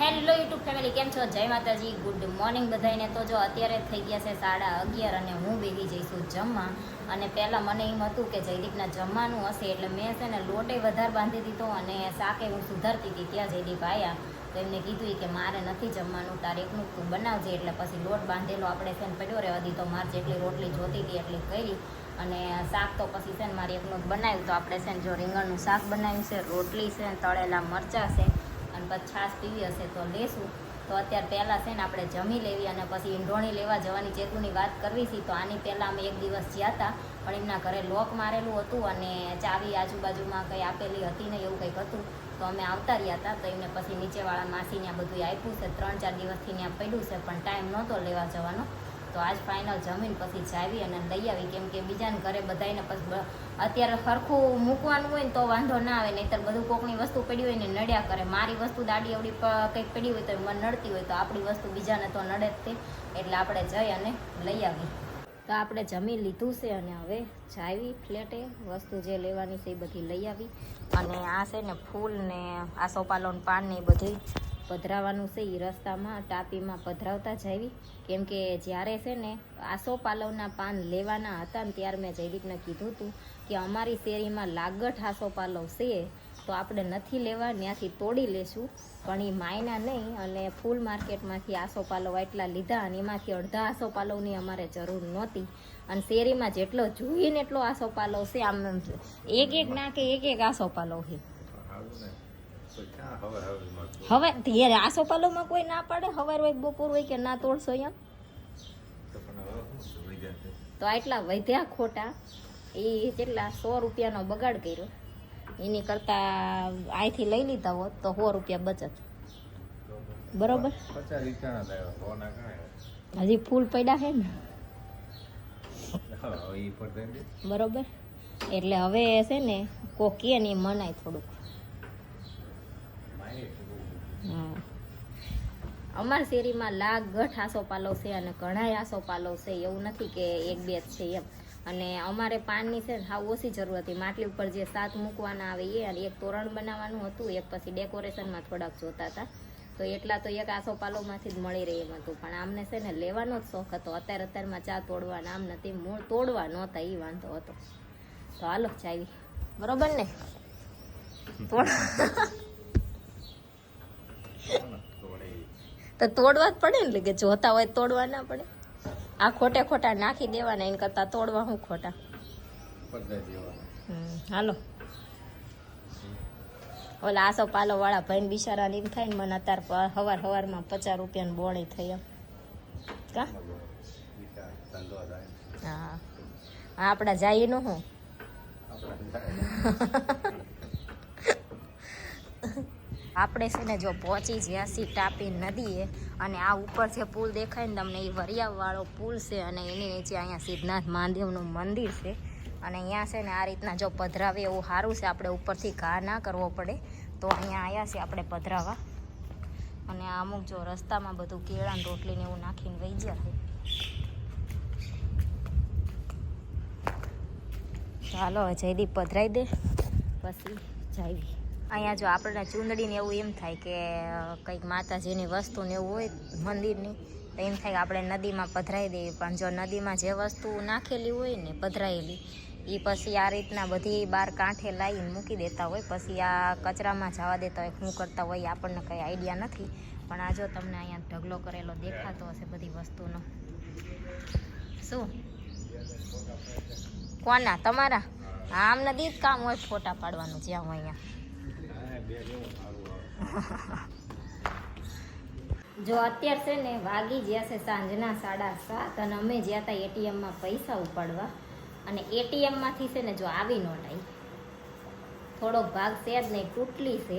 Hello YouTube family, કેમ છો? જય માતાજી, ગુડ મોર્નિંગ બધાને. તો જો અત્યારે થઈ ગયા છે 11:30 અને હું બેસી જઈશું જમવા. અને પહેલાં મને એમ હતું કે જયદીપના જમવાનું હશે એટલે મેં છે ને લોટે વધારે બાંધી દીધો અને શાકે હું સુધારતી હતી. ત્યાં જયદીપ આવ્યા તો એમને કીધું કે મારે નથી જમવાનું, તારે એકનું તું બનાવજે. એટલે પછી લોટ બાંધેલો આપણે છે ને પડ્યો રહે હજી, તો મારે જેટલી રોટલી જોતી હતી એટલી કરી. અને શાક તો પછી છે ને મારે એકનું જ બનાવ્યું. તો આપણે છે ને જો રીંગણનું શાક બનાવ્યું છે, રોટલી છે, તળેલા મરચાં છે અને પછી છાશ પીવી હશે તો લેશું. તો અત્યારે પહેલાં છે ને આપણે જમી લેવી અને પછી ઈંઢોણી લેવા જવાની ચેતુની વાત કરવી છે. તો આની પહેલાં અમે એક દિવસ ગયા હતા પણ એમના ઘરે લોક મારેલું હતું અને ચાવી આજુબાજુમાં કંઈ આપેલી હતી ને એવું કંઈક હતું. તો અમે આવતા રહ્યા હતા તો એમને પછી નીચેવાળા માસી ત્યાં બધું આપ્યું છે. 3-4 દિવસથી ત્યાં પડ્યું છે પણ ટાઈમ નહોતો લેવા જવાનો. તો આજ ફાઇનલ જમીન પછી જાવી અને લઈ આવી, કેમ કે બીજાને ઘરે બધાને પછી અત્યારે સરખું મૂકવાનું હોય ને તો વાંધો ના આવે, નહીંતર બધું કોકની વસ્તુ પડી હોય ને નડ્યા કરે. મારી વસ્તુ દાડી અવડી કંઈક પડી હોય તો મને નડતી હોય, તો આપણી વસ્તુ બીજાને તો નડે જ તે. એટલે આપણે જઈ અને લઈ આવી. તો આપણે જમી લીધું છે અને હવે જાવી ફ્લેટે, વસ્તુ જે લેવાની છે એ બધી લઈ આવી. અને આ છે ને ફૂલ ને આસોપાલવનું પાન ને એ બધી પધરાવાનું છે. એ રસ્તામાં ટાપીમાં પધરાવતા જાવી, કેમ કે જ્યારે છે ને આસોપાલવના પાન લેવાના હતા ને ત્યારે મેં જયદીપને કીધું હતું કે અમારી શેરીમાં લાગઠ આસોપાલવ છે તો આપણે નથી લેવા, ત્યાંથી તોડી લેશું. પણ એ માયના નહીં અને ફૂલ માર્કેટમાંથી આસોપાલવ એટલા લીધા અને એમાંથી અડધા આસોપાલવની અમારે જરૂર નહોતી. અને શેરીમાં જેટલો જોઈએ ને એટલો આસોપાલવ છે, આમ એક ના કે એક આસોપાલવ છે. હવે યાર આસોપાલવમાં કોઈ ના પાડે, સવાર હોય બપોર હોય કે ના તોડશો એમ. તો આટલા વધ્યા ખોટા, એ જેટલા 100 રૂપિયાનો બગાડ કર્યો. એની કરતાં અહીંથી લઈ લીધા હોત તો 100 રૂપિયા બચત. બરોબર, હજી ફૂલ પડ્યા છે ને. બરોબર, એટલે હવે છે ને કોકીએ ને મનાય થોડુંક. હા, અમારી શેરીમાં લાગઠ આસોપાલવ છે અને ઘણાય આસોપાલવ છે, એવું નથી કે 1-2 જ છે એમ. અને અમારે પાનની છે ને હાવ ઓછી જરૂર હતી. માટલી ઉપર જે 7 મૂકવાના આવે એ, અને એક તોરણ બનાવવાનું હતું, એક પછી ડેકોરેશનમાં થોડાક જોતા હતા. તો એટલા તો એક આસોપાલવમાંથી જ મળી રહે એમ હતું. પણ આમને છે ને લેવાનો જ શોખ હતો. અત્યારમાં ચા તોડવાના આમ નથી, મૂળ તોડવા નહોતા, એ વાંધો હતો. તો હાલો ચાવી, બરોબર ને? તો તોડવા જ પડે ને, કે જોતા હોય તોડવા ના પડે. આ ખોટે ખોટા નાખી દેવાના, એના કરતાં તોડવા હું ખોટા. હાલો, ઓલા આસોપાલવ વાળા ભાઈને બિચારા એમ થાય ને મને અત્યારે સવારમાં 50 રૂપિયાની બોણી થઈ એમ. કા હા, આપણા જાય નું હું. આપણે છે ને જો પહોંચી ગયા છીએ ટાપી નદીએ, અને આ ઉપર જે પુલ દેખાય ને તમને એ વરિયાવાળો પુલ છે. અને એની નીચે અહીંયા સિદ્ધનાથ મહાદેવનું મંદિર છે. અને અહીંયા છે ને આ રીતના જો પધરાવે એવું સારું છે, આપણે ઉપરથી ઘા ના કરવો પડે. તો અહીંયા આવ્યા છે આપણે પધરાવા. અને આ અમુક જો રસ્તામાં બધું કેળાને રોટલીને એવું નાખીને વહી ગયા છે. ચાલો જયદીપ પધરાઈ દે પછી જાવી. અહીંયા જો આપણને ચૂંદડીને એવું એમ થાય કે કંઈક માતાજીની વસ્તુ ને એવું હોય મંદિરની, તો એમ થાય કે આપણે નદીમાં પધરાઈ દઈએ. પણ જો નદીમાં જે વસ્તુ નાખેલી હોય ને પધરાયેલી, એ પછી આ રીતના બધી બહાર કાંઠે લાવીને મૂકી દેતા હોય. પછી આ કચરામાં જવા દેતા હોય, શું કરતા હોય આપણને કંઈ આઈડિયા નથી. પણ આ જો તમને અહીંયા ઢગલો કરેલો દેખાતો હશે બધી વસ્તુનો. શું કોના? તમારા? આમ નદી જ કામ હોય ફોટા પાડવાનું જ્યાં હોય અહીંયા. જો અત્યારે છે ને વાગી ગયા છે સાંજના 7:30 અને અમે જ્યાં હતા એટીએમમાં પૈસા ઉપાડવા. અને એટીએમમાંથી છે ને જો આવી નોટ આવી, થોડોક ભાગ છે જ નહીં, તૂટલી છે.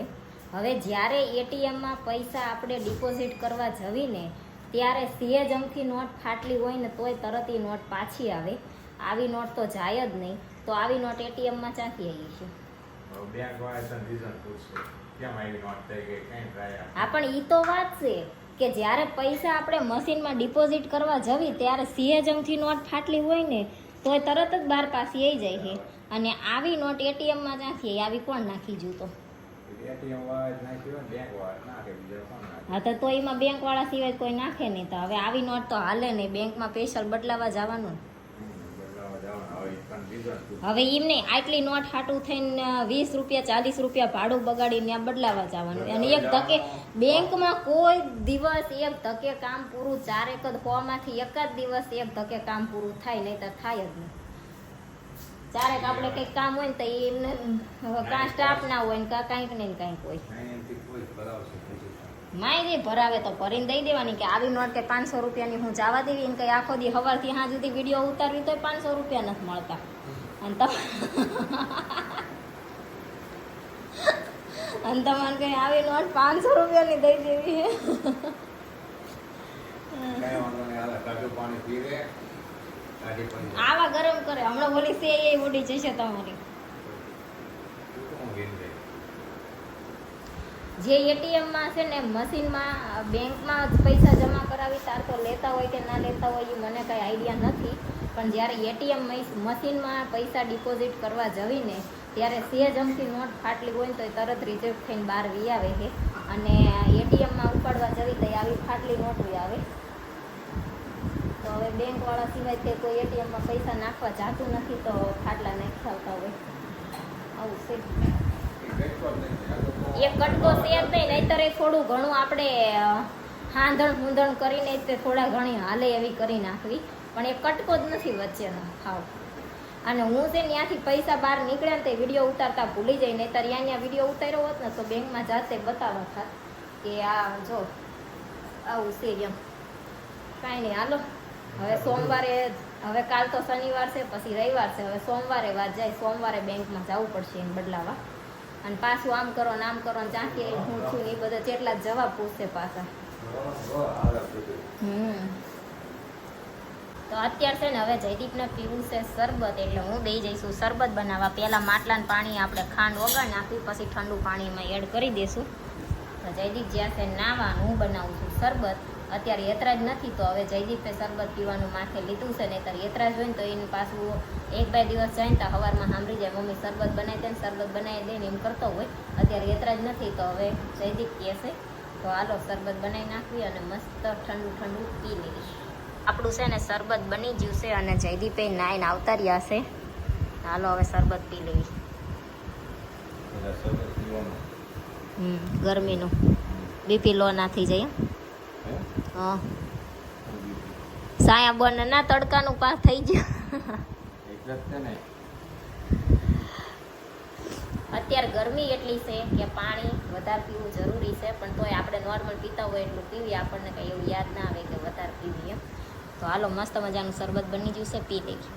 હવે જ્યારે એટીએમમાં પૈસા આપણે ડિપોઝિટ કરવા જવીને ત્યારે સહેજ અમથી નોટ ફાટલી હોય ને તોય તરત એ નોટ પાછી આવે. આવી નોટ તો જાય જ નહીં. તો આવી નોટ એટીએમમાં ક્યાંથી આવી છે? હા, પણ એ તો વાત છે કે જ્યારે પૈસા આપણે મશીનમાં ડિપોઝિટ કરવા જવી ત્યારે સહેજ અમથી નોટ ફાટલી હોય ને તોય તરત જ બહાર પાછી આવી જાય છે. અને આવી નોટ એટીએમમાં ક્યાંથી આવી? કોણ નાખી ગયું? તો હા તો એમાં બેંક વાળા સિવાય કોઈ નાખે નહીં. તો હવે આવી નોટ તો હાલે નહીં, બેંકમાં સ્પેશિયલ બદલાવા જવાનું. હવે એમ નહીં, આટલી નોટ હાટું થઈને 20 રૂપિયા 40 રૂપિયા ભાડું બગાડીને ત્યાં બદલાવા જવાનું. અને એક ધકે બેંકમાં કોઈ દિવસ એક ધકે કામ પૂરું 4 એક જ હોવામાંથી એક જ દિવસ એક ધકે કામ પૂરું થાય, નહીં તો થાય જ નહીં. ચારેક આપણે કંઈક કામ હોય ને તો એમને કાં સ્ટાફ ના હોય ને કાંઈક ને કાંઈક હોય. માય ભરાવે તો ભરીને દઈ દેવાની કે આવી નોટ કે 500 રૂપિયાની હું જવા દેવી ને કંઈ આખો દી સવારથી સાંજ સુધી વિડીયો ઉતારવી તો 500 રૂપિયા નથી મળતા. અને તમારે કઈ આવી નોટ 500 રૂપિયાની દઈ દેવી આવા ગરમ કરે. હમણાં ઓલી સે એ ઉડી જશે તમારી. જે એટીએમમાં છે ને મશીનમાં બેંકમાં પૈસા જમા કરાવી તાર તો લેતા હોય કે ના લેતા હોય એ મને કાંઈ આઈડિયા નથી. પણ જ્યારે એટીએમ મશીનમાં પૈસા ડિપોઝિટ કરવા જવીને ત્યારે સેજ અમથી નોટ ફાટલી હોય ને તો તરત રિજેક્ટ થઈને બહાર વી આવે છે. અને એટીએમમાં ઉપાડવા જવી તો આવી ફાટલી નોટ આવે. તો હવે બેંકવાળા સિવાય કે કોઈ એટીએમમાં પૈસા નાખવા જાતું નથી તો ફાટલા નાખી આવતા હોય. આવું છે. એક કટકો છે જ નહીં, નહીતર થોડું ઘણું આપણે હાંધણ મૂંધણ કરીને તે થોડા ઘણી હાલે એવી કરી નાખવી. પણ એ કટકો જ નથી વચ્ચેનો ખાવ. અને હું છે ત્યાંથી પૈસા બહાર નીકળ્યા ને તે વિડીયો ઉતારતા ભૂલી જાય, નહીતર ત્યાં વિડીયો ઉતાર્યો હોત ને તો બેંકમાં જાતે બતાવવા થાત કે આ જો આવું છે એમ. કાંઈ નહીં, હાલો હવે સોમવારે, હવે કાલ તો શનિવાર છે, પછી રવિવાર છે, હવે સોમવારે વાર જાય. સોમવારે બેંકમાં જવું પડશે એને બદલાવા. અને પાછું આમ કરો ને આમ કરો ને ત્યાંથી હું છું ને એ બધા જેટલા જવાબ પૂછશે પાછા. તો અત્યારે છે ને હવે જયદીપને પીવું છે શરબત, એટલે હું દઈ જઈશું શરબત બનાવવા. પહેલાં માટલાનું પાણી આપણે ખાંડ વગાડી નાખવી, પછી ઠંડુ પાણીમાં એડ કરી દઈશું. તો જયદીપ જ્યાં છે નાવાનું, હું બનાવું છું શરબત. અત્યારે એતરાજ નથી તો હવે જયદીપે શરબત પીવાનું માથે લીધું છે. નહીં ત્યારે એતરાજ હોય ને તો એનું પાછું 1-2 દિવસ જાય ને તો સવારમાં સાંભળી જાય મમ્મી શરબત બનાવી દે ને શરબત બનાવી દે ને એમ કરતો હોય. અત્યારે એતરાજ નથી તો હવે જયદીપ કહે છે તો હાલો શરબત બનાવી નાખવી અને મસ્ત ઠંડુ ઠંડુ પી લઈશ. આપણું છે ને શરબત બની ગયું છે અને જયદીપે નાઈને આવતા રહ્યા છે. હાલો હવે શરબત પી લેવી. ગરમીનું બીપી લો ના થઈ જાય. હા, સાયા બોન ના તડકાનું પાસ થઈ ગયું. અત્યારે ગરમી એટલી છે કે પાણી વધારે પીવું જરૂરી છે, પણ તોય આપણે નોર્મલ પીતા હોય એટલું પીવી, આપણને કંઈ એવું યાદ ના આવે કે વધારે પીવી એમ. તો હાલો મસ્ત મજાનું શરબત બની ગયું છે, પી લઈએ.